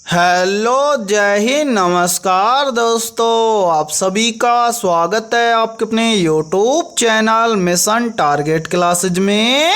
Hello, जय हिंद, नमस्कार दोस्तों। आप सभी का स्वागत है आपके अपने YouTube channel mission target classes में।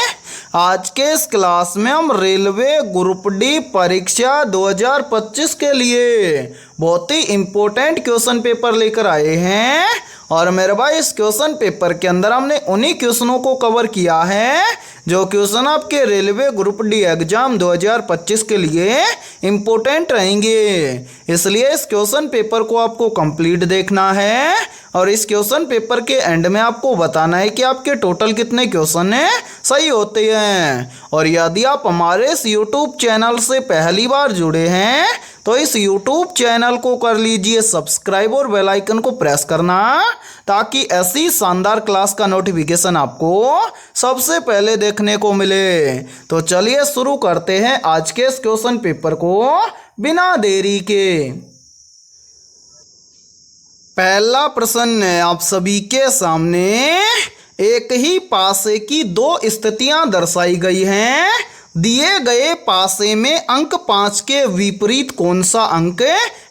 आज के इस क्लास में हम रेलवे ग्रुप डी परीक्षा 2025 के लिए बहुत ही इम्पोर्टेंट क्वेश्चन पेपर लेकर आए हैं। और मेरे भाई इस क्वेश्चन पेपर के अंदर हमने उन्हीं क्वेश्चनों को कवर किया है जो क्वेश्चन आपके रेलवे ग्रुप डी एग्जाम 2025 के लिए इम्पोर्टेंट रहेंगे। इसलिए इस क्वेश्चन पेपर को आपको कंप्लीट देखना है और इस क्वेश्चन पेपर के एंड में आपको बताना है कि आपके टोटल कितने क्वेश्चन है सही होते हैं। और यदि आप हमारे इस यूट्यूब चैनल से पहली बार जुड़े हैं तो इस यूट्यूब चैनल को कर लीजिए सब्सक्राइब और बेल आइकन को प्रेस करना, ताकि ऐसी शानदार क्लास का नोटिफिकेशन आपको सबसे पहले देखने को मिले। तो चलिए शुरू करते हैं आज के इस क्वेश्चन पेपर को बिना देरी के। पहला प्रश्न है आप सभी के सामने। एक ही पासे की दो स्थितियां दर्शाई गई हैं। दिए गए पासे में अंक 5 के विपरीत कौन सा अंक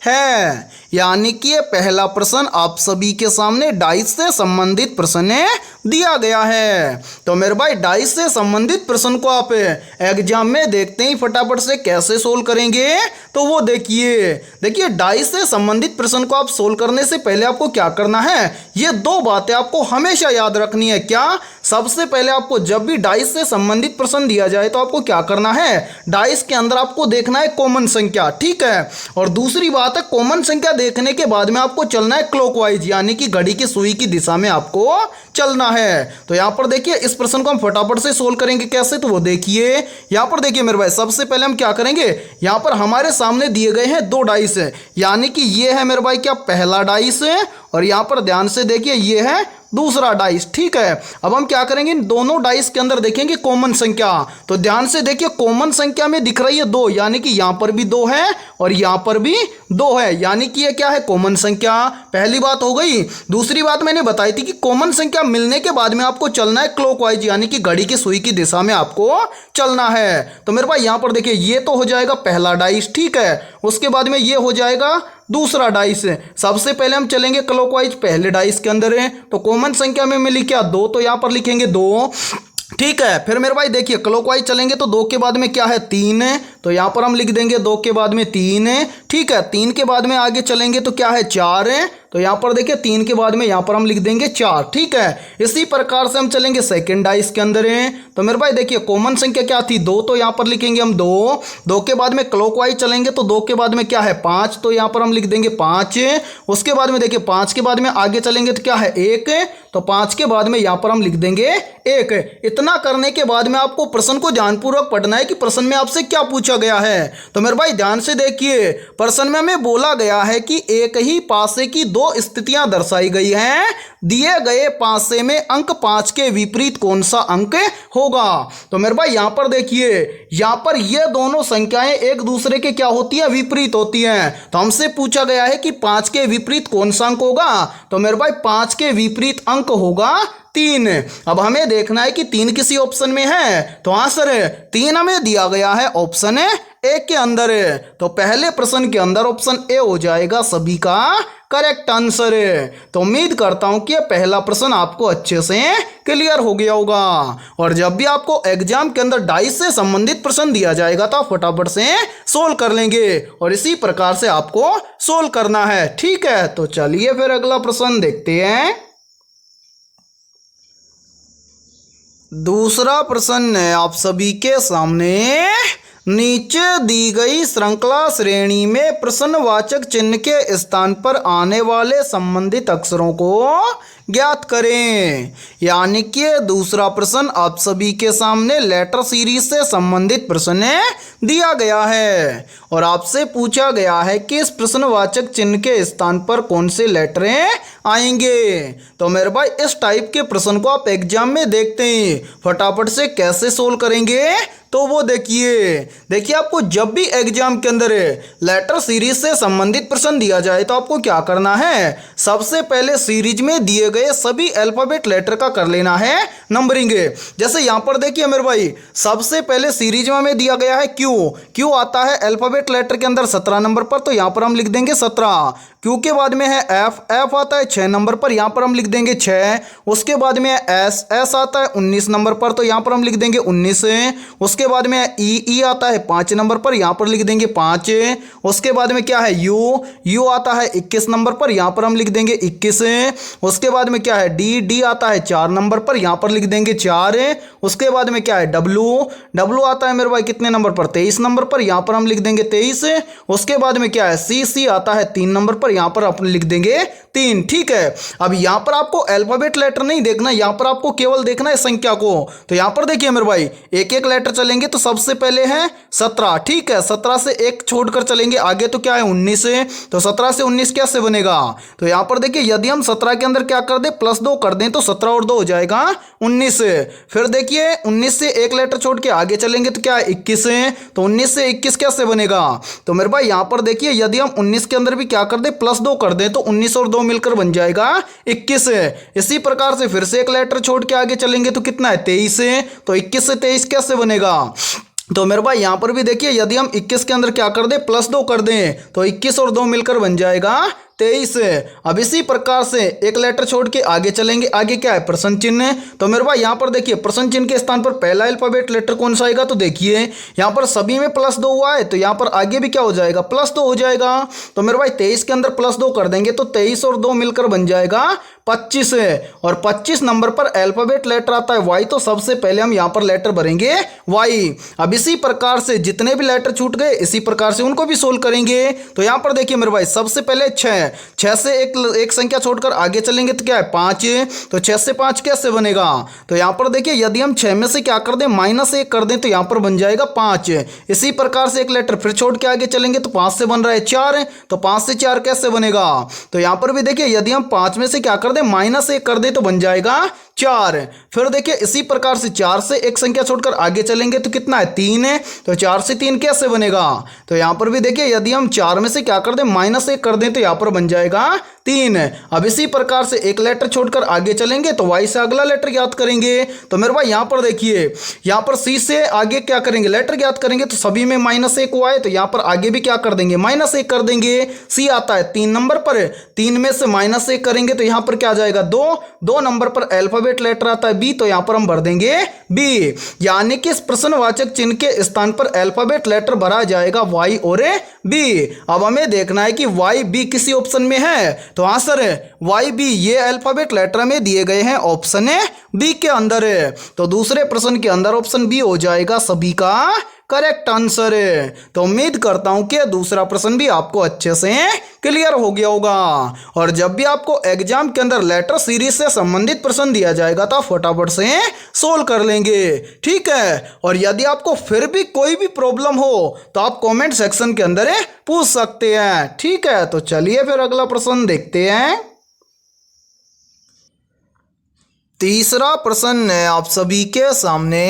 है। यानी कि ये पहला प्रश्न आप सभी के सामने डाइस से संबंधित प्रश्न दिया गया है। तो मेरे भाई डाइस से संबंधित प्रश्न को आप एग्जाम में देखते ही फटाफट से कैसे सोल्व करेंगे तो वो देखिए डाइस से संबंधित प्रश्न को आप सोल्व करने से पहले आपको क्या करना है, ये दो बातें आपको हमेशा याद रखनी है। क्या? सबसे पहले आपको जब भी डाइस से संबंधित प्रश्न दिया जाए तो आपको क्या करना है, डाइस के अंदर आपको देखना है कॉमन संख्या, ठीक है। और दूसरी बात है कॉमन संख्या देखने के बाद में आपको चलना है क्लॉकवाइज, यानी कि घड़ी की सुई की दिशा में आपको चलना है। तो यहां पर देखिए इस प्रश्न को हम फटाफट से सोल्व करेंगे कैसे, तो वो देखिए यहां पर देखिए मेरे भाई सबसे पहले हम क्या करेंगे, यहां पर हमारे सामने दिए गए हैं दो डाइस है, यानी कि ये है मेरे भाई क्या पहला डाइस है और यहां पर ध्यान से देखिए ये है दूसरा डाइस, ठीक है। अब हम क्या करेंगे, इन दोनों डाइस के अंदर देखेंगे कॉमन संख्या। तो ध्यान से देखिए कॉमन संख्या में दिख रही है 2, यानी कि यहां पर भी 2 है और यहां पर भी 2 है, यानी कि ये क्या है कॉमन संख्या। पहली बात हो गई। दूसरी बात मैंने बताई थी कि कॉमन संख्या मिलने के बाद में आपको चलना है क्लॉकवाइज, यानी कि घड़ी की सुई की दिशा में आपको चलना है। तो मेरे भाई यहां पर देखिए ये तो हो जाएगा पहला डाइस, ठीक है। उसके बाद में ये हो जाएगा दूसरा डाइस। सबसे पहले हम चलेंगे क्लॉकवाइज, पहले डाइस के अंदर है तो कॉमन संख्या में मिली क्या 2, तो यहां पर लिखेंगे 2, ठीक है। फिर मेरे भाई देखिए क्लॉकवाइज चलेंगे तो 2 के बाद में क्या है 3 है, तो यहां पर हम लिख देंगे 2 के बाद में 3 है, ठीक है। 3 के बाद में आगे चलेंगे तो क्या है 4 है, तो यहां पर देखिए 3 के बाद में यहां पर हम लिख देंगे 4, ठीक है। इसी प्रकार से हम चलेंगे सेकंड डाइस के अंदर है। तो मेरे भाई देखिए कॉमन संख्या क्या थी 2, तो यहां पर लिखेंगे हम 2। 2 के बाद में क्लॉकवाइज चलेंगे तो 2 के बाद में क्या है 5, तो यहां पर हम लिख देंगे 5। उसके बाद में देखिए 5 के बाद में आगे चलेंगे तो क्या है 1, तो 5 के बाद में यहां पर हम लिख देंगे 1। इतना करने के बाद में आपको प्रश्न को ध्यानपूर्वक पढ़ना है कि प्रश्न में आपसे क्या पूछा गया है। तो मेरे भाई ध्यान से देखिए प्रश्न में हमें बोला गया है कि एक ही पासे की दो स्थितियां दर्शाई गई हैं। दिए गए पासे में अंक 5 के विपरीत कौन सा अंक होगा। तो मेरे भाई यहां पर देखिए यहां पर ये दोनों संख्याएं एक दूसरे के क्या होती है विपरीत होती हैं। तो हमसे पूछा गया है कि 5 के विपरीत कौन सा अंक होगा। तो मेरे भाई 5 के विपरीत अंक होगा 3। अब हमें देखना है कि 3 किसी ऑप्शन में है, तो हाँ सर 3 हमें दिया गया है ऑप्शन ए के अंदर। तो पहले प्रश्न के अंदर ऑप्शन ए हो जाएगा सभी का करेक्ट आंसर। तो उम्मीद करता हूं कि पहला प्रश्न आपको अच्छे से क्लियर हो गया होगा। और जब भी आपको एग्जाम के अंदर डाइस से संबंधित प्रश्न दिया जाएगा तो आप फटाफट से सोल्व कर लेंगे और इसी प्रकार से आपको सोल्व करना है, ठीक है। तो चलिए फिर अगला प्रश्न देखते हैं। दूसरा प्रश्न है आप सभी के सामने। नीचे दी गई श्रृंखला श्रेणी में प्रश्नवाचक चिन्ह के स्थान पर आने वाले संबंधित अक्षरों को ज्ञात करें। यानी कि दूसरा प्रश्न आप सभी के सामने लेटर सीरीज से संबंधित प्रश्न दिया गया है और आपसे पूछा गया है कि इस प्रश्नवाचक चिन्ह के स्थान पर कौन से लेटर आएंगे। तो मेरे भाई इस टाइप के प्रश्न को आप एग्जाम में देखते हैं फटाफट से कैसे सोल्व करेंगे, तो वो देखिए आपको जब भी एग्जाम के अंदर लेटर सीरीज से संबंधित प्रश्न दिया जाए तो आपको क्या करना है, सबसे पहले सीरीज में दिए गए सभी अल्फाबेट लेटर का कर लेना है नंबरिंग। जैसे यहाँ पर देखिए मेरे भाई, सबसे पहले सीरीज में हमें दिया गया है क्यू आता है अल्फाबेट लेटर के अंदर 17 नंबर पर, तो यहाँ पर हम लिख देंगे 17। क्यू के बाद में है एफ आता है 6 नंबर पर, यहाँ पर हम लिख देंगे 6। उसके बाद में है एस आता है 19 नंबर पर, तो यहाँ पर हम लिख देंगे 19। उसके बाद में है ई आता है 5 नंबर पर, यहाँ पर लिख देंगे 5। उसके बाद में क्या है यू आता है 21 नंबर पर, यहाँ पर हम लिख देंगे 21। उसके बाद में क्या है डी आता है 4 नंबर पर, यहाँ पर लिख देंगे 4। उसके बाद में क्या है डब्लू आता है मेरे भाई कितने नंबर पर, 23 नंबर पर, यहाँ पर हम लिख देंगे 23। उसके बाद में क्या है सी आता है 3 नंबर पर, यहाँ पर अपन लिख देंगे 3। ठीक है, अब यहाँ पर आपको अल्फाबेट लेटर नहीं देखना, यहाँ पर आपको केवल देखना है संख्या को। तो यहाँ पर देखिए मेरे भाई, एक एक लेटर चलेंगे तो सबसे पहले है 17। ठीक है, 17 से एक छोड़कर चलेंगे आगे तो क्या है 19। तो 17 से 19 कैसे बनेगा, तो यहाँ पर देखिए यदि हम 17 के अंदर क्या कर दे +2 कर दें तो 17 और 2 हो जाएगा 19। फिर देखिए 19 से एक लेटर छोड़ के आगे चलेंगे तो क्या है 21। तो 19 से 21 कैसे बनेगा, तो मेरे भाई यहाँ पर देखिए यदि हम 19 के अंदर भी क्या कर दे +2 कर दें तो 19 और 2 मिलकर बन जाएगा 21। इसी प्रकार से फिर से एक लेटर छोड़ के आगे चलेंगे तो कितना है 23। तो 21 से 23 कैसे बनेगा, तो मेरे भाई यहाँ पर भी देखिए यदि हम 21 के अंदर क्या कर दें +2 कर दें तो 21 और 2 मिलकर बन जाएगा 23। अब इसी प्रकार से एक लेटर छोड़ के आगे चलेंगे, आगे क्या है प्रश्न चिन्ह। तो मेरे भाई यहाँ पर देखिए प्रश्न चिन्ह के स्थान पर पहला अल्फाबेट लेटर कौन सा आएगा, तो देखिए यहाँ पर सभी में +2 हुआ है तो यहाँ पर आगे भी क्या हो जाएगा +2 हो जाएगा। तो मेरे भाई 23 के अंदर +2 कर देंगे तो 23 और 2 मिलकर बन जाएगा 25। और 25 नंबर पर अल्फाबेट लेटर आता है वाई, तो सबसे पहले हम यहाँ पर लेटर भरेंगे वाई। अब इसी प्रकार से जितने भी लेटर छूट गए इसी प्रकार से उनको भी सोल्व करेंगे। तो यहाँ पर देखिए मेरे भाई सबसे पहले 6 से एक संख्या छोड़कर आगे चलेंगे तो क्या है 5। तो 6 से 5 कैसे बनेगा, तो यहाँ पर देखिए यदि हम 6 में से क्या कर दें -1 कर दें तो यहाँ पर बन जाएगा 5। इसी प्रकार से एक लेटर फिर छोड़ के आगे चलेंगे तो 5 से बन रहा है 4। तो 5 से 4 कैसे बनेगा, तो यहाँ पर भी देखिए यदि हम 5 में से क्या कर दें -1 कर दें तो बन जाएगा 4। फिर देखिए इसी प्रकार से 4 से एक संख्या छोड़कर आगे चलेंगे तो कितना है 3 है। तो 4 से 3 कैसे बनेगा, तो यहाँ पर भी देखिए यदि हम 4 में से क्या कर दें -1 कर दें तो यहाँ पर बन जाएगा 3। अब इसी प्रकार से एक लेटर छोड़कर आगे चलेंगे तो वाई से अगला लेटर ज्ञात करेंगे। तो मेरे भाई यहाँ पर देखिए यहाँ पर सी से आगे क्या करेंगे लेटर ज्ञात करेंगे, तो सभी में -1 हुआ है तो यहाँ पर आगे भी क्या कर देंगे -1 कर देंगे। सी आता है 3 नंबर पर, 3 में से -1 करेंगे तो यहाँ पर क्या आ जाएगा 2 नंबर पर अल्फाबेट लेटर आता है बी, तो यहाँ पर हम भर देंगे बी। यानी कि इस प्रश्नवाचक चिन्ह के स्थान पर अल्फाबेट लेटर भरा जाएगा वाई और बी। अब हमें देखना है कि वाई बी किसी ऑप्शन में है, तो हाँ सर वाई बी ये अल्फाबेट लेटर में दिए गए हैं ऑप्शन बी के अंदर है। तो दूसरे प्रश्न के अंदर ऑप्शन बी हो जाएगा सभी का करेक्ट आंसर है। तो उम्मीद करता हूं कि दूसरा प्रश्न भी आपको अच्छे से क्लियर हो गया होगा। और जब भी आपको एग्जाम के अंदर लेटर सीरीज से संबंधित प्रश्न दिया जाएगा तो आप फटाफट से सोल्व कर लेंगे, ठीक है। और यदि आपको फिर भी कोई भी प्रॉब्लम हो तो आप कमेंट सेक्शन के अंदर पूछ सकते हैं, ठीक है। तो चलिए फिर अगला प्रश्न देखते हैं। तीसरा प्रश्न है आप सभी के सामने,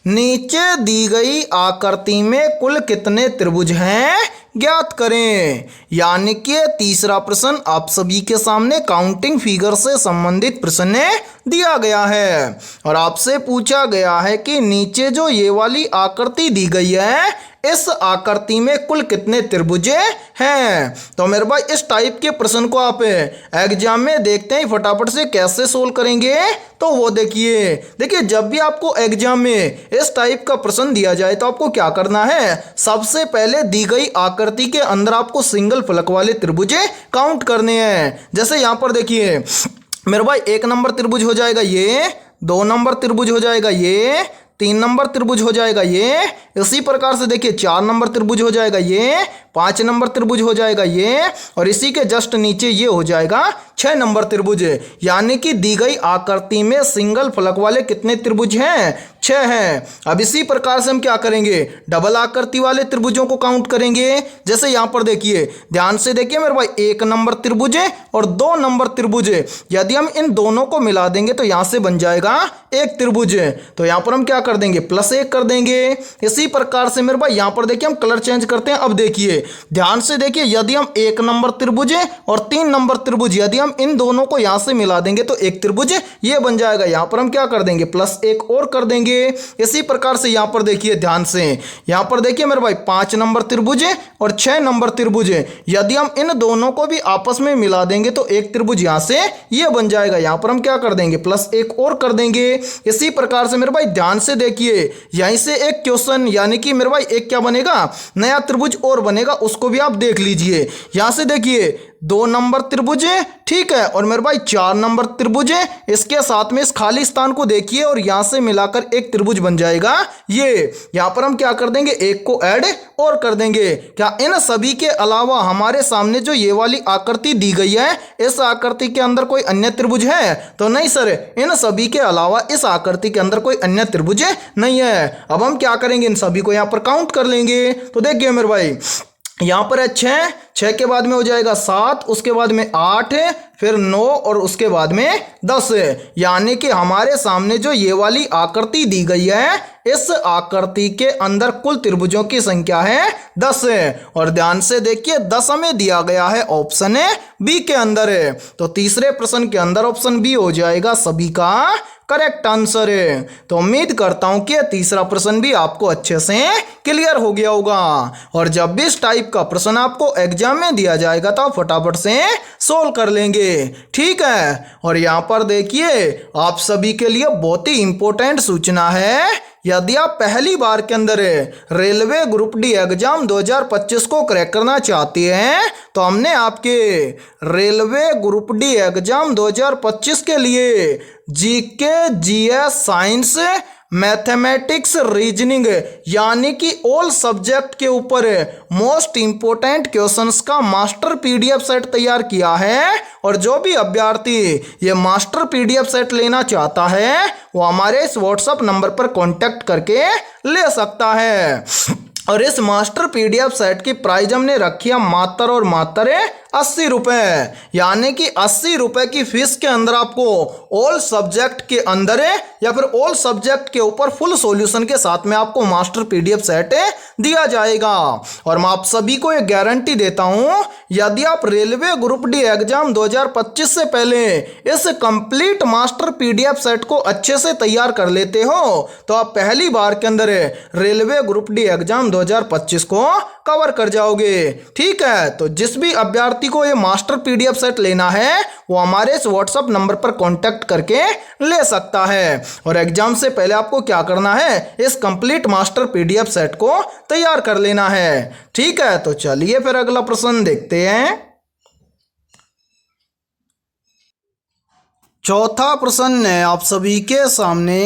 नीचे दी गई आकृति में कुल कितने त्रिभुज हैं ज्ञात करें। यानी कि तीसरा प्रश्न आप सभी के सामने काउंटिंग फिगर से संबंधित प्रश्न दिया गया है और आपसे पूछा गया है कि नीचे जो ये वाली आकृति दी गई है इस आकृति में कुल कितने त्रिभुज हैं। तो मेरे भाई इस टाइप के प्रश्न को आप एग्जाम में देखते हैं फटाफट से कैसे सोल्व करेंगे। तो वो देखिए जब भी आपको एग्जाम में इस टाइप का प्रश्न दिया जाए तो आपको क्या करना है, सबसे पहले दी गई आकृति के अंदर आपको सिंगल फलक वाले त्रिभुज काउंट करने हैं। जैसे यहाँ पर देखिए मेरे भाई 1 नंबर त्रिभुज हो जाएगा ये, 2 नंबर त्रिभुज हो जाएगा ये, 3 नंबर त्रिभुज हो जाएगा ये, इसी प्रकार से देखिए 4 नंबर त्रिभुज हो जाएगा ये, 5 नंबर त्रिभुज हो जाएगा ये, और इसी के जस्ट नीचे ये हो जाएगा 6 नंबर त्रिभुज। यानी कि दी गई आकृति में सिंगल फलक वाले कितने त्रिभुज हैं? 6 हैं। अब इसी प्रकार से हम क्या करेंगे, डबल आकृति वाले त्रिभुजों को काउंट करेंगे। जैसे यहाँ पर देखिए, ध्यान से देखिए मेरे भाई, 1 नंबर त्रिभुज और 2 नंबर त्रिभुज, यदि हम इन दोनों को मिला देंगे तो यहाँ से बन जाएगा एक त्रिभुज। तो यहाँ पर हम क्या कर देंगे, +1 कर देंगे। इसी प्रकार से मेरे भाई यहाँ पर देखिए हम कलर चेंज करते हैं। अब देखिए ध्यान से देखिए, यदि हम 1 नंबर त्रिभुज और 3 नंबर त्रिभुज, यदि हम इन दोनों को यहाँ से मिला देंगे तो एक त्रिभुज ये बन जाएगा। यहाँ पर हम क्या कर देंगे, +1 और कर देंगे। इसी प्रकार से यहाँ पर देखिए ध्यान से, यहाँ पर देखिए मेरे भाई 5 नंबर त्रिभुज और 6 नंबर त्रिभुज, यदि हम इन दोनों को भी आपस में मिला देंगे तो एक त्रिभुज यहाँ से ये बन जाएगा। यहाँ पर हम क्या कर देंगे, +1 और कर देंगे। इसी प्रकार से मेरे भाई ध्यान से देखिए, यहीं से एक क्वेश्चन यानी कि मेरे भाई एक क्या बनेगा, नया त्रिभुज और बनेगा, उसको भी आप देख लीजिए। यहां से देखिए 2 नंबर त्रिभुज है, ठीक है, और मेरे भाई 4 नंबर त्रिभुज है। इसके साथ में इस खाली स्थान को देखिए और यहां से मिलाकर एक त्रिभुज बन जाएगा ये। यहां पर हम क्या कर देंगे, एक को ऐड और कर देंगे। क्या इन सभी के अलावा हमारे सामने जो ये वाली आकृति दी गई है, इस आकृति के अंदर कोई अन्य त्रिभुज है? तो नहीं सर, इन सभी के अलावा इस आकृति के अंदर कोई अन्य त्रिभुज नहीं है। अब हम क्या करेंगे, इन सभी को यहां पर काउंट कर लेंगे। तो देखिए मेरे भाई यहाँ पर है 6 के बाद में हो जाएगा 7, उसके बाद में 8, फिर 9 और उसके बाद में 10। यानी कि हमारे सामने जो ये वाली आकृति दी गई है, इस आकृति के अंदर कुल त्रिभुजों की संख्या है 10। और ध्यान से देखिए 10 हमें दिया गया है ऑप्शन बी के अंदर है। तो तीसरे प्रश्न के अंदर ऑप्शन बी हो जाएगा सभी का करेक्ट आंसर है। तो उम्मीद करता हूं कि तीसरा प्रश्न भी आपको अच्छे से क्लियर हो गया होगा। और जब भी इस टाइप का प्रश्न आपको एग्जाम में दिया जाएगा तो आप फटाफट से सोल्व कर लेंगे, ठीक है। और यहां पर देखिए आप सभी के लिए बहुत ही इंपॉर्टेंट सूचना है। यदि आप पहली बार के अंदर रेलवे ग्रुप डी एग्जाम 2025 को क्रैक करना चाहते हैं तो हमने आपके रेलवे ग्रुप डी एग्जाम 2025 के लिए GK, GS, science, mathematics, reasoning यानी कि ऑल सब्जेक्ट के ऊपर मोस्ट इंपोर्टेंट क्वेश्चंस का मास्टर पीडीएफ सेट तैयार किया है। और जो भी अभ्यर्थी ये मास्टर पीडीएफ सेट लेना चाहता है वो हमारे इस व्हाट्सएप नंबर पर कांटेक्ट करके ले सकता है। और इस मास्टर पीडीएफ सेट की प्राइस हमने रखी है मात्र और मात्र 80 रुपये। यानी कि 80 रुपये की फीस के अंदर आपको ऑल सब्जेक्ट के अंदर या फिर ऑल सब्जेक्ट के ऊपर फुल सॉल्यूशन के साथ में आपको मास्टर पीडीएफ सेट दिया जाएगा। और मैं आप सभी को ये गारंटी देता हूं, यदि आप रेलवे ग्रुप डी एग्जाम 2025 से पहले इस कंप्लीट मास्टर पीडीएफ सेट को अच्छे से तैयार कर लेते हो तो आप पहली बार के अंदर रेलवे ग्रुप डी एग्जाम 2025 को कवर कर जाओगे, ठीक है। तो जिस भी अभ्यर्थी को ये मास्टर पीडीएफ सेट लेना है वो हमारे इस व्हाट्सएप नंबर पर कांटेक्ट करके ले सकता है। और एग्जाम से पहले आपको क्या करना है, इस कंप्लीट मास्टर पीडीएफ सेट को तैयार कर लेना है, ठीक है। तो चलिए फिर अगला प्रश्न देखते हैं। चौथा प्रश्न है आप सभी के सामने।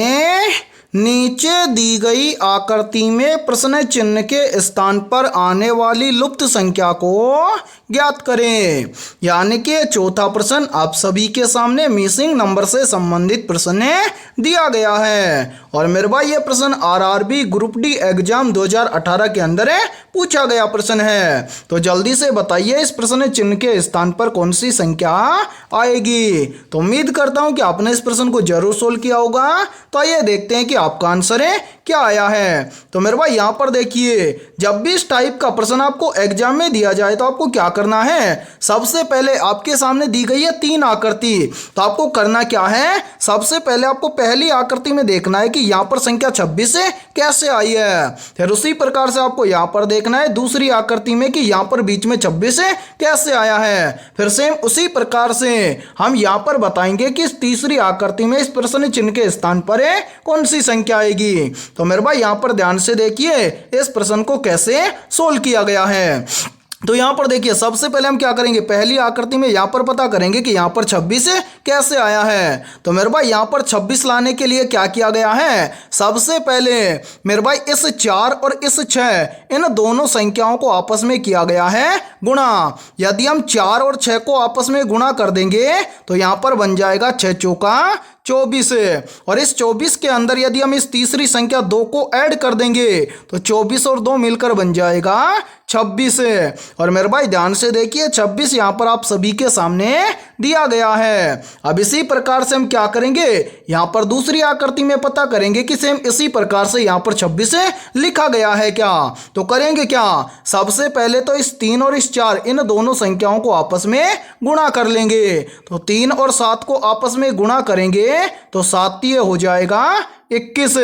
नीचे दी गई आकृति में प्रश्न चिन्ह के स्थान पर आने वाली लुप्त संख्या को ज्ञात करें। यानी कि चौथा प्रश्न आप सभी के सामने मिसिंग नंबर से संबंधित प्रश्न दिया गया है। और मेरे भाई ये प्रश्न आरआरबी ग्रुप डी एग्जाम 2018 के अंदर पूछा गया प्रश्न है। तो जल्दी से बताइए इस प्रश्न चिन्ह के स्थान पर कौन सी संख्या आएगी। तो उम्मीद करता हूं कि आपने इस प्रश्न को जरूर सोल्व किया होगा। तो आइए देखते हैं कि आपका आंसर क्या आया है। तो मेरे भाई यहाँ पर देखिए, जब भी इस टाइप का प्रश्न आपको एग्जाम में दिया जाए तो आपको क्या करना है, सबसे पहले आपके सामने दी गई है 3 आकृति। तो आपको करना क्या है, सबसे पहले आपको पहली आकृति में देखना है कि यहाँ पर संख्या 26 कैसे आई है। फिर उसी प्रकार से आपको यहाँ पर देखना है दूसरी आकृति में कि यहाँ पर बीच में 26 कैसे आया है। फिर सेम उसी प्रकार से हम यहाँ पर बताएंगे कि इस तीसरी आकृति में इस प्रश्न चिन्ह के स्थान पर कौन सी संख्या आएगी। तो मेरे भाई यहाँ पर ध्यान से देखिए इस प्रश्न को कैसे सोल्व किया गया है। तो यहाँ पर देखिए सबसे पहले हम क्या करेंगे, पहली आकृति में यहाँ पर पता करेंगे कि यहाँ पर 26 कैसे आया है। तो मेरे भाई यहाँ पर 26 लाने के लिए क्या किया गया है, सबसे पहले मेरे भाई इस 4 और इस 6 इन दोनों संख्याओं को आपस में किया गया है गुणा। यदि हम 4 और 6 को आपस में गुणा कर देंगे तो यहाँ पर बन जाएगा 6 चौका 24। और इस 24 के अंदर यदि हम इस तीसरी संख्या 2 को ऐड कर देंगे तो 24 और 2 मिलकर बन जाएगा 26। और मेरे भाई ध्यान से देखिए 26 यहाँ पर आप सभी के सामने दिया गया है। अब इसी प्रकार से हम क्या करेंगे, यहाँ पर दूसरी आकृति में पता करेंगे कि सेम इसी प्रकार से यहाँ पर 26 लिखा गया है क्या। तो करेंगे क्या, सबसे पहले तो इस 3 और इस 4 इन दोनों संख्याओं को आपस में गुणा कर लेंगे। तो 3 और 7 को आपस में गुणा करेंगे तो 7 हो जाएगा 21।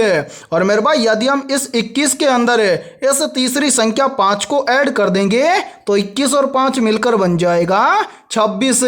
और मेरे भाई यदि हम इस 21 के अंदर इस तीसरी संख्या 5 को ऐड कर देंगे तो 21 और 5 मिलकर बन जाएगा 26।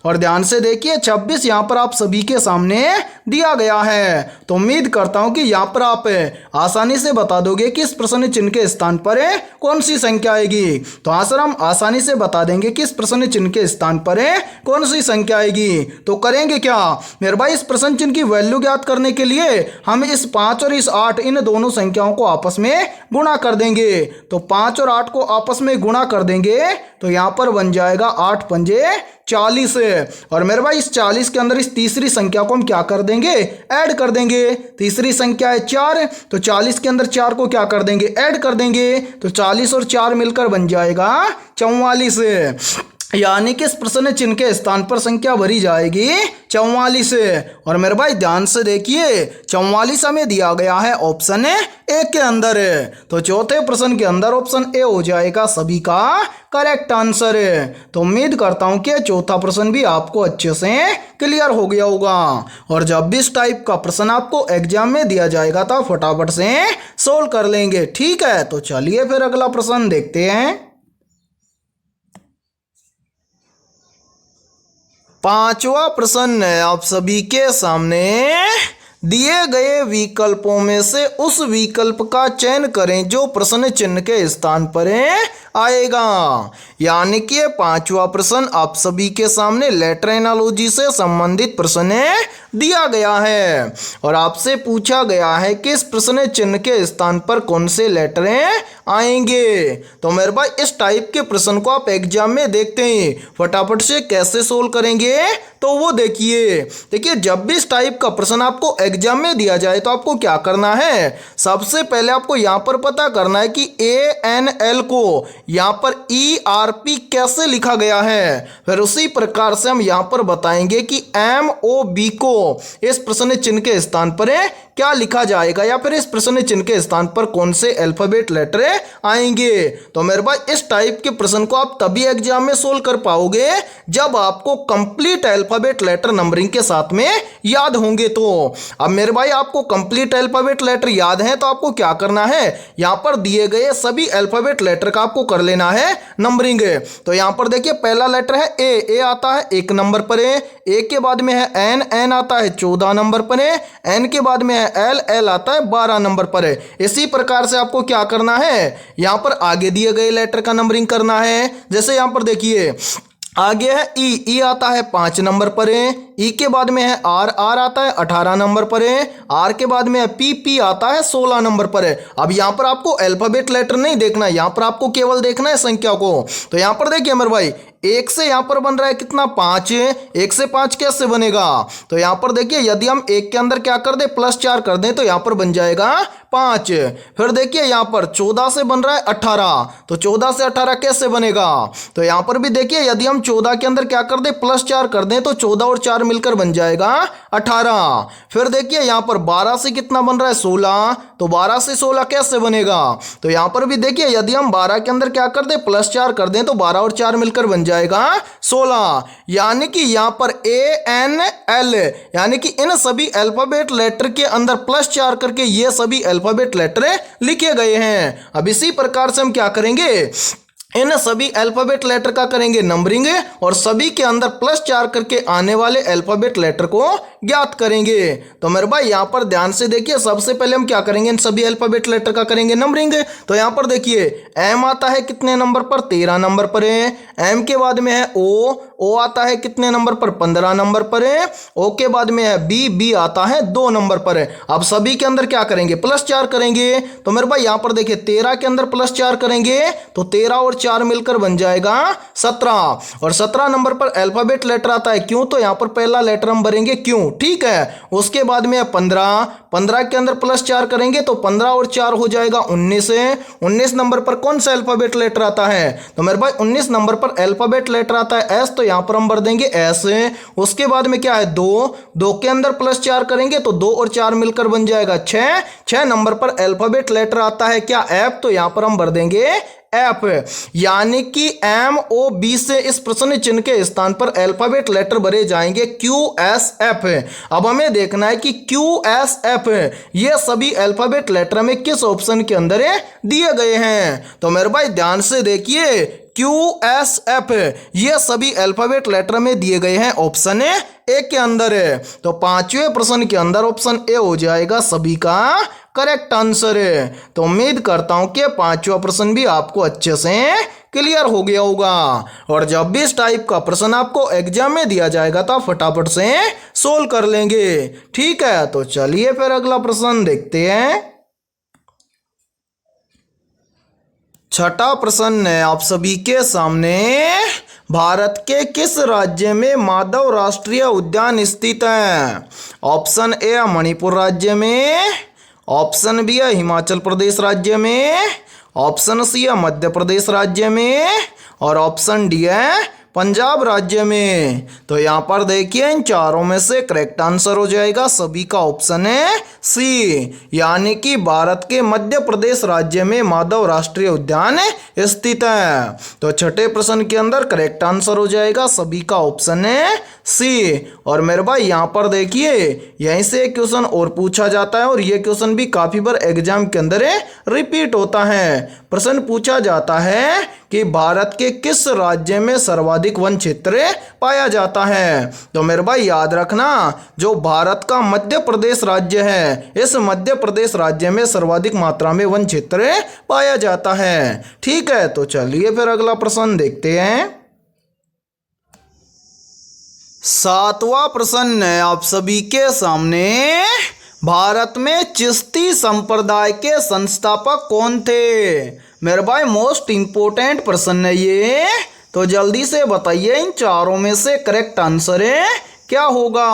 और ध्यान से देखिए 26 यहाँ पर आप सभी के सामने दिया गया है। तो उम्मीद करता हूँ कि यहाँ पर आप आसानी से बता दोगे कि इस प्रश्न चिन्ह के स्थान पर कौन सी संख्या आएगी। तो आंसर हम आसानी से बता देंगे कि इस प्रश्न चिन्ह के स्थान पर कौन सी संख्या आएगी। तो करेंगे क्या मेरे भाई, इस प्रश्न चिन्ह की वैल्यू ज्ञात करने के लिए हम इस 5 और इस 8 इन दोनों संख्याओं को आपस में गुणा कर देंगे। तो 5 और 8 को आपस में गुणा कर देंगे तो यहाँ पर बन जाएगा 8 पंजे 40। और मेरे भाई इस 40 के अंदर इस तीसरी संख्या को हम क्या कर देंगे, ऐड कर देंगे। तीसरी संख्या है 4, तो 40 के अंदर 4 को क्या कर देंगे, ऐड कर देंगे। तो 40 और 4 मिलकर बन जाएगा 44। यानी कि इस प्रश्न चिन्ह के स्थान पर संख्या भरी जाएगी 44। और मेरे भाई ध्यान से देखिए 44 हमें दिया गया है ऑप्शन ए के अंदर। तो चौथे प्रश्न के अंदर ऑप्शन ए हो जाएगा सभी का करेक्ट आंसर। तो उम्मीद करता हूं कि चौथा प्रश्न भी आपको अच्छे से क्लियर हो गया होगा। और जब भी इस टाइप का प्रश्न आपको एग्जाम में दिया जाएगा तो फटाफट से सोल्व कर लेंगे। ठीक है, तो चलिए फिर अगला प्रश्न देखते हैं। पांचवा प्रश्न आप सभी के सामने दिए गए विकल्पों में से उस विकल्प का चयन करें जो प्रश्न चिन्ह के स्थान पर आएगा। यानी कि पांचवा प्रश्न आप सभी के सामने लेटर एनालॉजी से संबंधित प्रश्न दिया गया है और आपसे पूछा गया है कि इस प्रश्न चिन्ह के स्थान पर कौन से लेटर आएंगे। तो मेरे भाई इस टाइप के प्रश्न को आप एग्जाम में देखते हैं, फटाफट से कैसे सोल्व करेंगे तो वो देखिए जब भी इस टाइप का प्रश्न आपको एग्जाम में दिया जाए तो आपको क्या करना है, सबसे पहले आपको यहाँ पर पता करना है कि ANL को यहाँ पर ERP कैसे लिखा गया है। फिर उसी प्रकार से हम यहाँ पर बताएंगे कि MOB को इस प्रश्न चिन्ह के स्थान पर क्या लिखा जाएगा या फिर इस प्रश्न चिन्ह के स्थान पर कौन से अल्फाबेट लेटर आएंगे। तो मेरे भाई इस टाइप के प्रश्न को आप तभी एग्जाम में सोल्व कर पाओगे जब आपको कंप्लीट अल्फाबेट लेटर नंबरिंग के साथ में याद होंगे। तो अब मेरे भाई आपको कंप्लीट अल्फाबेट लेटर याद है तो आपको क्या करना है, यहाँ पर दिए गए सभी अल्फाबेट लेटर का आपको कर लेना है नंबरिंग। तो यहाँ पर देखिए पहला लेटर है ए आता है 1 नंबर पर, ए के बाद में है एन आता है 14 नंबर पर, एन के बाद में है एल आता है 12 नंबर पर। इसी प्रकार से आपको क्या करना है, यहाँ पर आगे दिए गए लेटर का नंबरिंग करना है। जैसे यहाँ पर देखिए आगे है ई आता है 5 नंबर पर, ई के बाद में है आर आता है 18 नंबर पर, आर के बाद में है पी आता है 16 नंबर पर। अब यहाँ पर आपको अल्फाबेट लेटर नहीं देखना है, यहाँ पर आपको केवल देखना है संख्या को। तो यहाँ पर देखिए मेरे भाई 1 से यहाँ पर बन रहा है कितना 5, 1 से 5 कैसे बनेगा। तो यहाँ पर देखिए यदि हम 1 के अंदर क्या कर दे +4 कर दें तो यहाँ पर बन जाएगा 5। फिर देखिए यहाँ पर 14 से बन रहा है 18, तो 14 से 18 कैसे बनेगा। तो यहाँ पर भी देखिए यदि हम 14 के अंदर क्या कर दे +4 कर दें तो 14 और 4 मिलकर बन जाएगा 18। फिर देखिए यहाँ पर 12 से कितना बन रहा है 16, तो 12 से 16 कैसे बनेगा। तो यहाँ पर भी देखिए यदि हम 12 के अंदर क्या कर दे +4 कर दें तो 12 और 4 मिलकर बन जाएगा 16। यानी कि यहाँ पर ANL यानी कि इन सभी अल्फाबेट लेटर के अंदर +4 करके ये सभी अल्फाबेट लेटर लिखे गए हैं। अब इसी प्रकार से हम क्या करेंगे, इन सभी अल्फाबेट लेटर का करेंगे नंबरिंग और सभी के अंदर +4 करके आने वाले अल्फाबेट लेटर को ज्ञात करेंगे। तो मेरे भाई यहाँ पर ध्यान से देखिए, सबसे पहले हम क्या करेंगे, इन सभी अल्फाबेट लेटर का करेंगे नंबरिंग। तो यहाँ पर देखिए एम आता है कितने नंबर पर, 13 नंबर पर है। एम के बाद में है ओ आता है कितने नंबर पर, 15 नंबर पर है। ओ के बाद में है बी आता है 2 नंबर पर है। अब सभी के अंदर क्या करेंगे, +4 करेंगे। तो मेरे भाई यहाँ पर देखिए 13 के अंदर +4 करेंगे तो 13 और 4 मिलकर बन जाएगा 17। और 17 नंबर पर अल्फाबेट लेटर आता है क्यों, तो यहां पर पहला लेटर हम भरेंगे क्यों, ठीक है। उसके बाद में 15 के अंदर +4 करेंगे तो 15 और 4 हो जाएगा 19। 19 नंबर पर कौन सा अल्फाबेट लेटर आता है, तो मेरे भाई 19 नंबर पर अल्फाबेट लेटर आता है एस, तो यहां पर हम भर देंगे एस। उसके बाद में क्या है 2 के अंदर +4 करेंगे तो 2 और 4 मिलकर बन जाएगा 6। 6 नंबर पर अल्फाबेट लेटर आता है क्या, एफ, तो यहां पर हम भर देंगे एफ। यानी कि MOB से इस प्रश्न चिन्ह के स्थान पर अल्फाबेट लेटर भरे जाएंगे QSF। अब हमें देखना है कि QSF ये सभी अल्फाबेट लेटर में किस ऑप्शन के अंदर दिए गए हैं। तो मेरे भाई ध्यान से देखिए, QSF ये सभी अल्फाबेट लेटर में दिए गए हैं ऑप्शन ए के अंदर है। तो 5वें प्रश्न के अंदर ऑप्शन ए हो जाएगा सभी का करेक्ट आंसर है। तो उम्मीद करता हूं कि 5वां प्रश्न भी आपको अच्छे से क्लियर हो गया होगा। और जब भी इस टाइप का प्रश्न आपको एग्जाम में दिया जाएगा तो आप फटाफट से सोल्व कर लेंगे, ठीक है। तो चलिए फिर अगला प्रश्न देखते हैं। छठा प्रश्न है आप सभी के सामने, भारत के किस राज्य में माधव राष्ट्रीय उद्यान स्थित है। ऑप्शन ए है मणिपुर राज्य में, ऑप्शन बी है हिमाचल प्रदेश राज्य में, ऑप्शन सी है मध्य प्रदेश राज्य में और ऑप्शन डी है पंजाब राज्य में। तो यहाँ पर देखिए इन चारों में से करेक्ट आंसर हो जाएगा सभी का ऑप्शन है सी, यानी कि भारत के मध्य प्रदेश राज्य में माधव राष्ट्रीय उद्यान स्थित है। तो छठे प्रश्न के अंदर करेक्ट आंसर हो जाएगा सभी का ऑप्शन है सी। और मेरे भाई यहाँ पर देखिए यहीं से एक क्वेश्चन और पूछा जाता है और ये क्वेश्चन भी काफी बार एग्जाम के अंदर रिपीट होता है। प्रश्न पूछा जाता है कि भारत के किस राज्य में सर्वाधिक वन क्षेत्र पाया जाता है। तो मेरे भाई याद रखना, जो भारत का मध्य प्रदेश राज्य है, इस मध्य प्रदेश राज्य में सर्वाधिक मात्रा में वन क्षेत्र पाया जाता है, ठीक है। तो चलिए फिर अगला प्रश्न देखते हैं। 7वां प्रश्न है आप सभी के सामने, भारत में चिश्ती संप्रदाय के संस्थापक कौन थे। मेरे भाई मोस्ट इंपोर्टेंट प्रश्न है ये, तो जल्दी से बताइए इन चारों में से करेक्ट आंसर क्या होगा।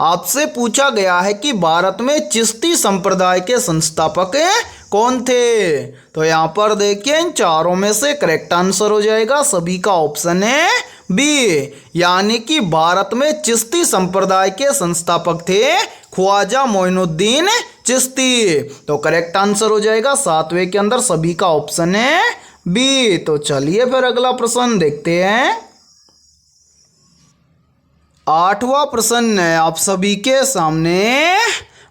आपसे पूछा गया है कि भारत में चिश्ती संप्रदाय के संस्थापक कौन थे। तो यहाँ पर देखिए इन चारों में से करेक्ट आंसर हो जाएगा सभी का ऑप्शन है बी, यानी कि भारत में चिश्ती संप्रदाय के संस्थापक थे ख्वाजा मोइनुद्दीन चिश्ती। तो करेक्ट आंसर हो जाएगा 7वें के अंदर सभी का ऑप्शन है बी। तो चलिए फिर अगला प्रश्न देखते हैं। 8वां प्रश्न है आप सभी के सामने,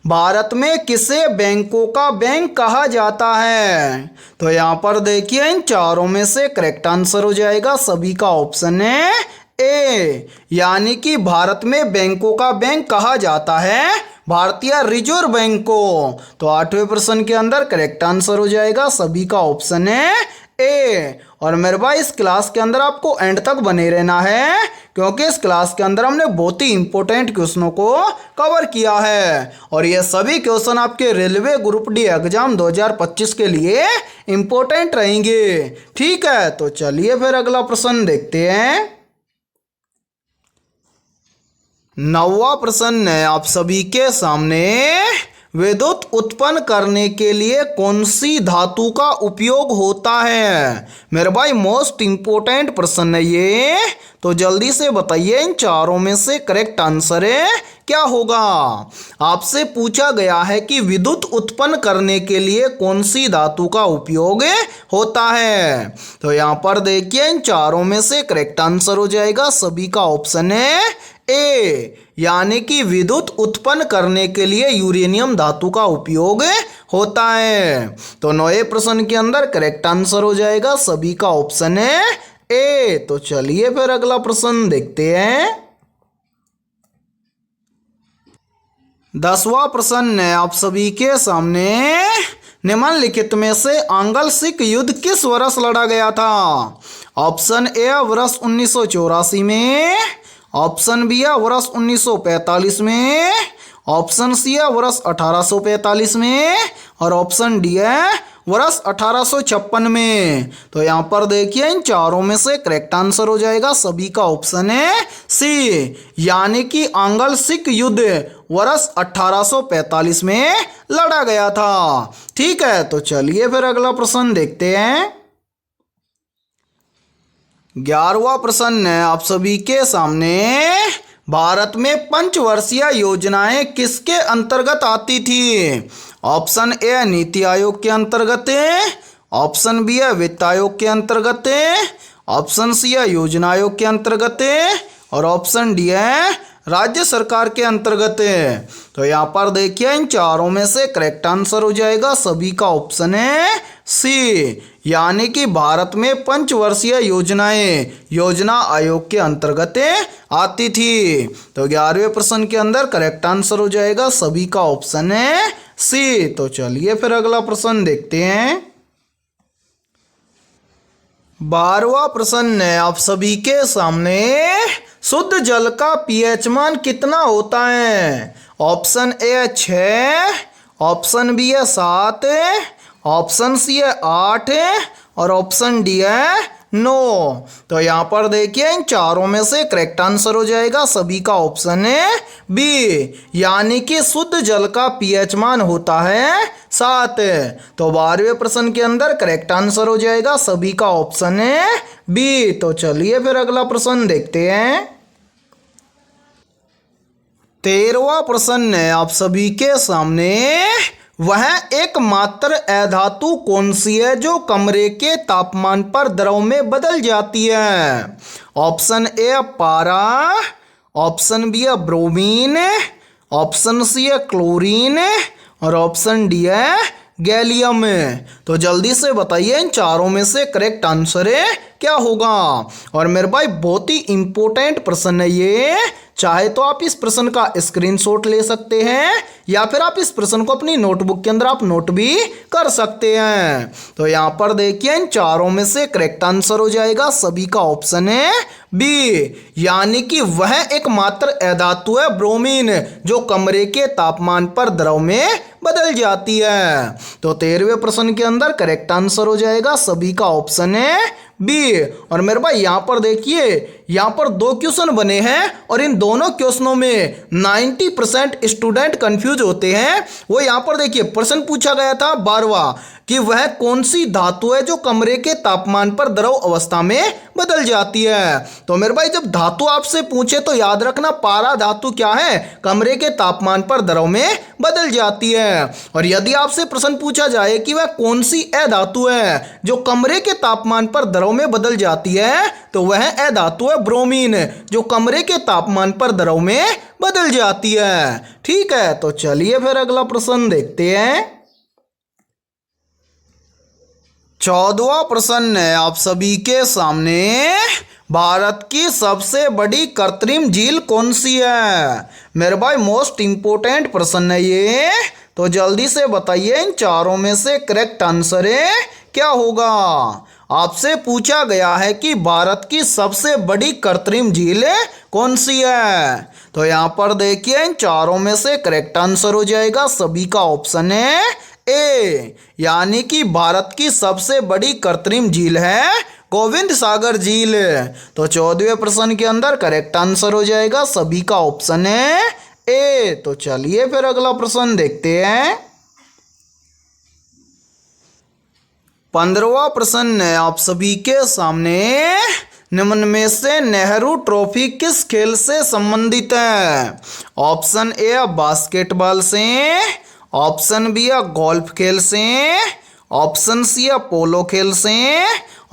भारत में किसे बैंकों का बैंक कहा जाता है। तो यहाँ पर देखिए इन चारों में से करेक्ट आंसर हो जाएगा सभी का ऑप्शन है ए, यानी कि भारत में बैंकों का बैंक कहा जाता है भारतीय रिजर्व बैंक को। तो 8वें प्रश्न के अंदर करेक्ट आंसर हो जाएगा सभी का ऑप्शन है ए। और मेरे भाई इस क्लास के अंदर आपको एंड तक बने रहना है, क्योंकि इस क्लास के अंदर हमने बहुत ही इंपॉर्टेंट क्वेश्चनों को कवर किया है और ये सभी क्वेश्चन आपके रेलवे ग्रुप डी एग्जाम 2025 के लिए इंपॉर्टेंट रहेंगे, ठीक है। तो चलिए फिर अगला प्रश्न देखते हैं। 9वां प्रश्न है आप सभी के सामने, विद्युत उत्पन्न करने के लिए कौन सी धातु का उपयोग होता है। मेरे भाई मोस्ट इंपोर्टेंट प्रश्न है ये, तो जल्दी से बताइए इन चारों में से करेक्ट आंसर क्या होगा। आपसे पूछा गया है कि विद्युत उत्पन्न करने के लिए कौन सी धातु का उपयोग होता है। तो यहाँ पर देखिए इन चारों में से करेक्ट आंसर हो जाएगा सभी का ऑप्शन है ए, यानी कि विद्युत उत्पन्न करने के लिए यूरेनियम धातु का उपयोग होता है। तो 9वें प्रश्न के अंदर करेक्ट आंसर हो जाएगा सभी का ऑप्शन है ए। तो चलिए फिर अगला प्रश्न देखते हैं। 10वां प्रश्न है आप सभी के सामने। निम्नलिखित में से आंग्ल सिख युद्ध किस वर्ष लड़ा गया था? ऑप्शन ए वर्ष 1984 में, ऑप्शन बी वर्ष 1945 में, ऑप्शन सी है वर्ष 1845 में और ऑप्शन डी है वर्ष 1856 में। तो यहाँ पर देखिए इन चारों में से करेक्ट आंसर हो जाएगा सभी का ऑप्शन है सी, यानी कि आंग्ल सिख युद्ध वर्ष 1845 में लड़ा गया था। ठीक है, तो चलिए फिर अगला प्रश्न देखते हैं। 11वां प्रश्न है आप सभी के सामने। भारत में पंचवर्षीय योजनाएं किसके अंतर्गत आती थी? ऑप्शन ए नीति आयोग के अंतर्गत है, ऑप्शन बी है वित्त आयोग के अंतर्गत है, ऑप्शन सी है योजना आयोग के अंतर्गत है और ऑप्शन डी है राज्य सरकार के अंतर्गत है। तो यहाँ पर देखिए इन चारों में से करेक्ट आंसर हो जाएगा सभी का ऑप्शन है सी, यानी कि भारत में पंचवर्षीय योजनाएं योजना आयोग के अंतर्गत आती थी। तो 11वें प्रश्न के अंदर करेक्ट आंसर हो जाएगा सभी का ऑप्शन है सी। तो चलिए फिर अगला प्रश्न देखते हैं। 12वां प्रश्न है आप सभी के सामने। शुद्ध जल का पीएच मान कितना होता है? ऑप्शन ए 6, ऑप्शन बी है 7, ऑप्शन सी है 8 और ऑप्शन डी है 9। तो यहाँ पर देखिए इन चारों में से करेक्ट आंसर हो जाएगा सभी का ऑप्शन है बी, यानी कि शुद्ध जल का पीएच मान होता है 7। तो 12वें प्रश्न के अंदर करेक्ट आंसर हो जाएगा सभी का ऑप्शन है बी। तो चलिए फिर अगला प्रश्न देखते हैं। 13वां प्रश्न है आप सभी के सामने। वह एकमात्र अधातु कौन सी है जो कमरे के तापमान पर द्रव में बदल जाती है? ऑप्शन ए पारा, ऑप्शन बी है ब्रोमीन, ऑप्शन सी है क्लोरीन और ऑप्शन डी है गैलियम। तो जल्दी से बताइए इन चारों में से करेक्ट आंसर है क्या होगा? और मेरे भाई बहुत ही इंपॉर्टेंट प्रश्न है ये, चाहे तो आप इस प्रश्न का स्क्रीनशॉट ले सकते हैं या फिर आप इस प्रश्न को अपनी नोटबुक के अंदर आप नोट भी कर सकते हैं। तो यहाँ पर देखिए इन चारों में से करेक्ट आंसर हो जाएगा सभी का ऑप्शन है बी, यानी कि वह एकमात्र अधातु है ब्रोमीन जो कमरे के तापमान पर द्रव में बदल जाती है। तो 13वें प्रश्न के अंदर करेक्ट आंसर हो जाएगा सभी का ऑप्शन है बी। और मेरे भाई यहाँ पर देखिए यहाँ पर 2 क्वेश्चन बने हैं और इन दोनों क्वेश्चनों में 90% स्टूडेंट कंफ्यूज होते हैं। वो यहाँ पर देखिए प्रश्न पूछा गया था 12वां कि वह कौन सी धातु है जो कमरे के तापमान पर द्रव अवस्था में बदल जाती है। तो मेरे भाई जब धातु आपसे पूछे तो याद रखना पारा धातु क्या है, कमरे के तापमान पर द्रव में बदल जाती है। और यदि आपसे प्रश्न पूछा जाए कि वह कौन सी अधातु है जो कमरे के तापमान पर द्रव में बदल जाती है, तो वह अधातु है ब्रोमीन जो कमरे के तापमान पर द्रव में बदल जाती है। ठीक है, तो चलिए फिर अगला प्रश्न देखते हैं। 14वां प्रश्न है आप सभी के सामने। भारत की सबसे बड़ी कृत्रिम झील कौन सी है? मेरे भाई मोस्ट इंपोर्टेंट प्रश्न है ये, तो जल्दी से बताइए इन चारों में से करेक्ट आंसर है क्या होगा? आपसे पूछा गया है कि भारत की सबसे बड़ी कृत्रिम झील कौन सी है। तो यहाँ पर देखिए इन चारों में से करेक्ट आंसर हो जाएगा सभी का ऑप्शन है ए, यानी कि भारत की सबसे बड़ी कृत्रिम झील है गोविंद सागर झील। तो 14वें प्रश्न के अंदर करेक्ट आंसर हो जाएगा सभी का ऑप्शन है ए। तो चलिए फिर अगला प्रश्न देखते हैं। 15वां प्रश्न है आप सभी के सामने। निम्न में से नेहरू ट्रॉफी किस खेल से संबंधित है? ऑप्शन ए बास्केटबॉल से, ऑप्शन बी गोल्फ खेल से, ऑप्शन सी पोलो खेल से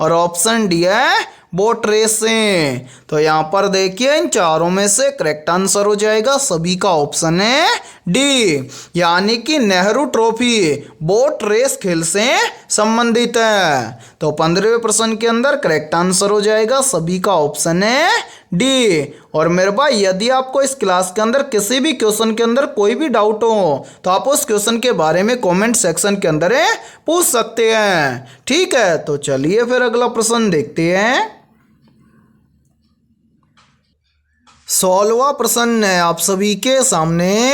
और ऑप्शन डी है बोट रेस से। तो यहाँ पर देखिए इन चारों में से करेक्ट आंसर हो जाएगा सभी का ऑप्शन है डी यानी कि नेहरू ट्रॉफी बोट रेस खेल से संबंधित है। तो 15वें प्रश्न के अंदर करेक्ट आंसर हो जाएगा सभी का ऑप्शन है डी। और मेरे भाई यदि आपको इस क्लास के अंदर किसी भी क्वेश्चन के अंदर कोई भी डाउट हो तो आप उस क्वेश्चन के बारे में कमेंट सेक्शन के अंदर पूछ सकते हैं। ठीक है, तो चलिए फिर अगला प्रश्न देखते हैं। 16वां प्रश्न है आप सभी के सामने।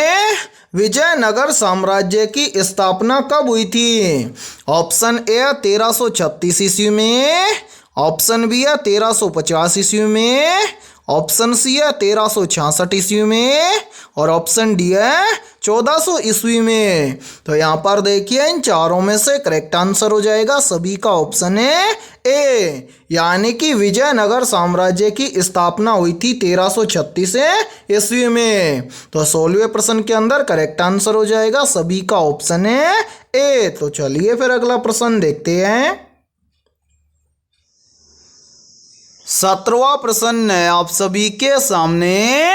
विजयनगर साम्राज्य की स्थापना कब हुई थी? ऑप्शन ए 1336 ईस्वी में, ऑप्शन बी है 1350 ईस्वी में, ऑप्शन सी है 1366 ईस्वी में और ऑप्शन डी है 1400 ईस्वी में। तो यहाँ पर देखिए इन चारों में से करेक्ट आंसर हो जाएगा सभी का ऑप्शन है ए, यानी कि विजयनगर साम्राज्य की स्थापना हुई थी 1336 ईस्वी में। तो 16वें प्रश्न के अंदर करेक्ट आंसर हो जाएगा सभी का ऑप्शन है ए। तो चलिए फिर अगला प्रश्न देखते हैं। 17वां प्रश्न है आप सभी के सामने।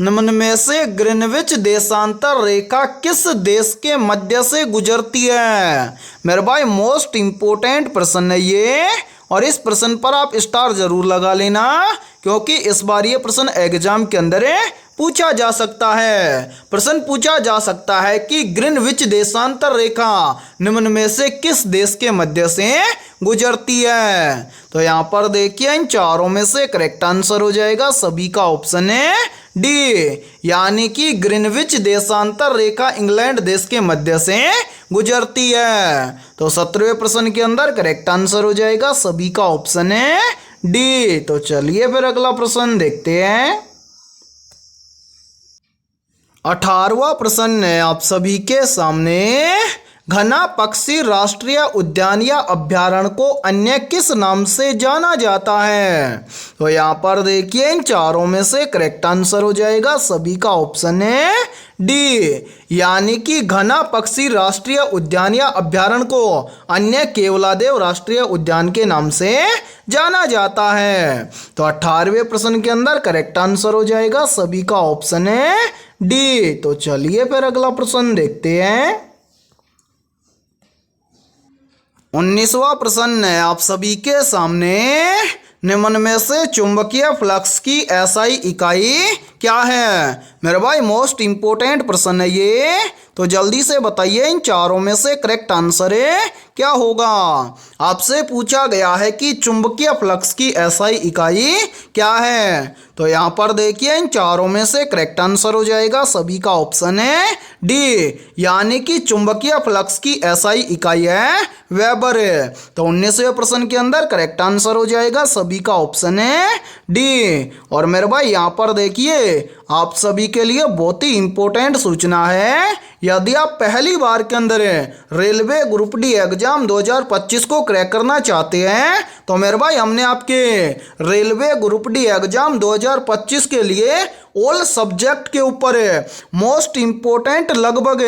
निम्न में से ग्रीनविच देशांतर रेखा किस देश के मध्य से गुजरती है? मेरे भाई मोस्ट इंपोर्टेंट प्रश्न है ये, और इस प्रश्न पर आप स्टार जरूर लगा लेना क्योंकि इस बार ये प्रश्न एग्जाम के अंदर पूछा जा सकता है। प्रश्न पूछा जा सकता है कि ग्रीनविच देशांतर रेखा निम्न में से किस देश के मध्य से गुजरती है? तो यहाँ पर देखिए इन चारों में से करेक्ट आंसर हो जाएगा सभी का ऑप्शन है डी, यानी कि ग्रीनविच देशांतर रेखा इंग्लैंड देश के मध्य से गुजरती है। तो 17वें प्रश्न के अंदर करेक्ट आंसर हो जाएगा सभी का ऑप्शन है डी। तो चलिए फिर अगला प्रश्न देखते हैं। 18वां प्रश्न है आप सभी के सामने। घना पक्षी राष्ट्रीय उद्यान या अभ्यारण्य को अन्य किस नाम से जाना जाता है? तो यहाँ पर देखिए इन चारों में से करेक्ट आंसर हो जाएगा सभी का ऑप्शन है डी, यानी कि घना पक्षी राष्ट्रीय उद्यान या अभ्यारण्य को अन्य केवलादेव राष्ट्रीय उद्यान के नाम से जाना जाता है। तो 18वें प्रश्न के अंदर करेक्ट आंसर हो जाएगा सभी का ऑप्शन है डी। तो चलिए फिर अगला प्रश्न देखते हैं। 19वां प्रश्न है आप सभी के सामने। निम्न में से चुंबकीय फ्लक्स की एसआई इकाई क्या है? मेरे भाई मोस्ट इंपोर्टेंट प्रश्न है ये, तो जल्दी से बताइए इन चारों में से करेक्ट आंसर क्या होगा। आपसे पूछा गया है कि चुंबकीय फ्लक्स की एसआई इकाई क्या है। तो यहाँ पर देखिए इन चारों में से करेक्ट आंसर हो जाएगा सभी का ऑप्शन है डी, यानी कि चुंबकीय फ्लक्स की एसआई इकाई है वेबर। तो 19वें प्रश्न के अंदर करेक्ट आंसर हो जाएगा सभी का ऑप्शन है डी। और मेरे भाई यहाँ पर देखिए आप सभी के लिए बहुत ही इंपॉर्टेंट सूचना है। यदि आप पहली बार के अंदर रेलवे ग्रुप डी एग्जाम 2025 को क्रैक करना चाहते हैं तो मेरे भाई हमने आपके रेलवे ग्रुप डी एग्जाम 2025 के लिए ऑल सब्जेक्ट के ऊपर मोस्ट इंपोर्टेंट लगभग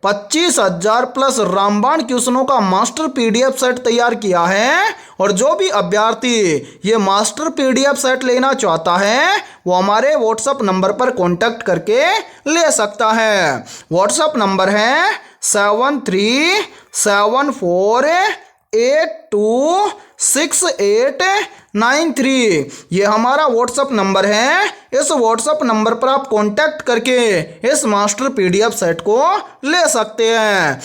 25,000 प्लस रामबाण क्वेश्चनों का मास्टर पीडीएफ सेट तैयार किया है। और जो भी अभ्यर्थी ये मास्टर पीडीएफ सेट लेना चाहता है वो हमारे व्हाट्सएप नंबर पर कांटेक्ट करके ले सकता है। व्हाट्सएप नंबर है 7374826893। ये हमारा व्हाट्सएप नंबर है। इस व्हाट्सएप नंबर पर आप कांटेक्ट करके इस मास्टर पीडीएफ सेट को ले सकते हैं।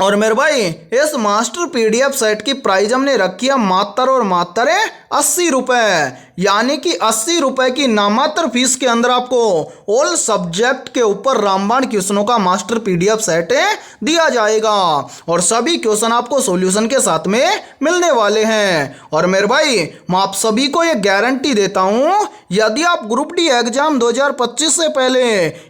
और मेरे भाई इस मास्टर पीडीएफ सेट की प्राइस हमने रखी है मात्र और मात्र 80 रुपये, यानी कि 80 रुपये की नामात्र फीस के अंदर आपको ऑल सब्जेक्ट के ऊपर रामबाण क्वेश्चनों का मास्टर पीडीएफ सेट दिया जाएगा और सभी क्वेश्चन आपको सॉल्यूशन के साथ में मिलने वाले हैं। और मेरे भाई मैं आप सभी को ये गारंटी देता हूँ, यदि आप ग्रुप डी एग्जाम 2025 से पहले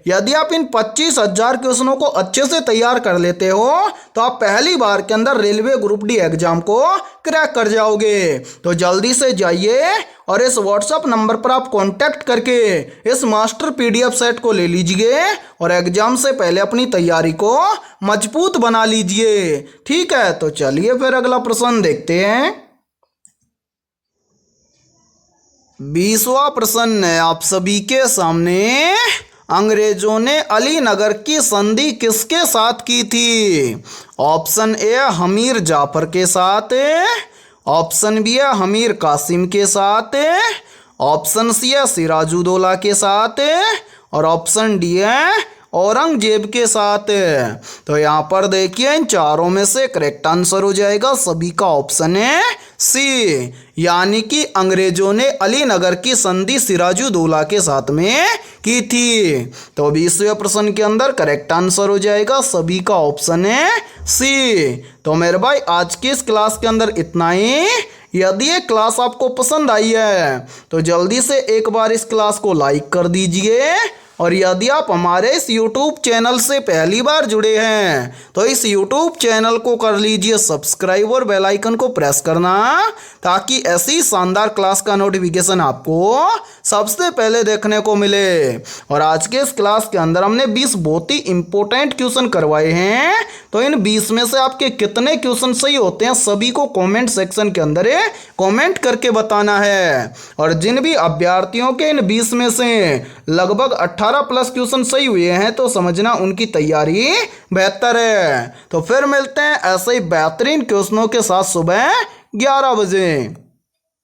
यदि आप इन 25,000 क्वेश्चनों को अच्छे से तैयार कर लेते हो तो आप पहली बार के अंदर रेलवे ग्रुप डी एग्जाम को क्रैक कर जाओगे। तो जल्दी से जाइए और इस व्हाट्सएप नंबर पर आप कांटेक्ट करके इस मास्टर पीडीएफ सेट को ले लीजिए और एग्जाम से पहले अपनी तैयारी को मजबूत बना लीजिए। ठीक है, तो चलिए फिर अगला प्रश्न देखते हैं। 20वां प्रश्न है आप सभी के सामने। अंग्रेजों ने अलीनगर की संधि किसके साथ की थी? ऑप्शन ए हमीर जाफर के साथ, ऑप्शन बी है हमीर कासिम के साथ, ऑप्शन सी है सिराजुद्दौला के साथ और ऑप्शन डी है औरंगजेब के साथ। तो यहाँ पर देखिए इन चारों में से करेक्ट आंसर हो जाएगा सभी का ऑप्शन है सी, यानी कि अंग्रेजों ने अलीनगर की संधि सिराजुद्दौला के साथ में की थी। तो 20वें प्रश्न के अंदर करेक्ट आंसर हो जाएगा सभी का ऑप्शन है सी। तो मेरे भाई आज की इस क्लास के अंदर इतना ही। यदि ये क्लास आपको पसंद आई है तो जल्दी से एक बार इस क्लास को लाइक कर दीजिए, और यदि आप हमारे इस YouTube चैनल से पहली बार जुड़े हैं तो इस YouTube चैनल को कर लीजिए सब्सक्राइब और बेल आइकन को प्रेस करना, ताकि ऐसी शानदार क्लास का नोटिफिकेशन आपको सबसे पहले देखने को मिले। और आज के इस क्लास के अंदर हमने 20 बहुत ही इंपॉर्टेंट क्वेश्चन करवाए हैं। तो इन 20 में से आपके कितने क्वेश्चन सही होते हैं सभी को कमेंट सेक्शन के अंदर कमेंट करके बताना है। और जिन भी अभ्यर्थियों के इन 20 में से लगभग 18 प्लस क्वेश्चन सही हुए हैं तो समझना उनकी तैयारी बेहतर है। तो फिर मिलते हैं ऐसे ही बेहतरीन क्वेश्चनों के साथ सुबह 11 बजे।